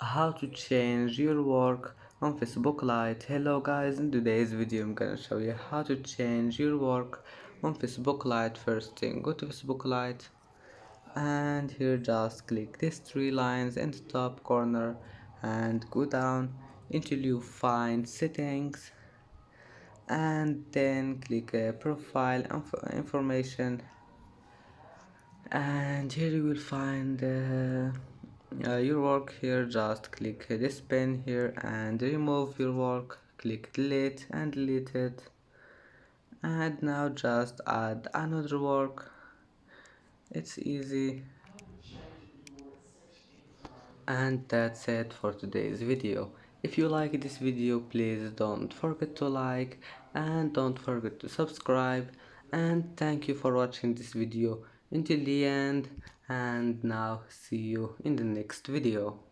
How to change your work on Facebook Lite. Hello guys, in today's video I'm gonna show you how to change your work on Facebook Lite. First thing, go to Facebook Lite and here just click these three lines in the top corner and go down until you find settings and then click profile information, and here you will find your work. Here just click this pen here and remove your work, click delete and delete it, and now just add another work. It's easy, and that's it for today's video. If you like this video, please don't forget to like and don't forget to subscribe, and thank you for watching this video until the end, and now see you in the next video.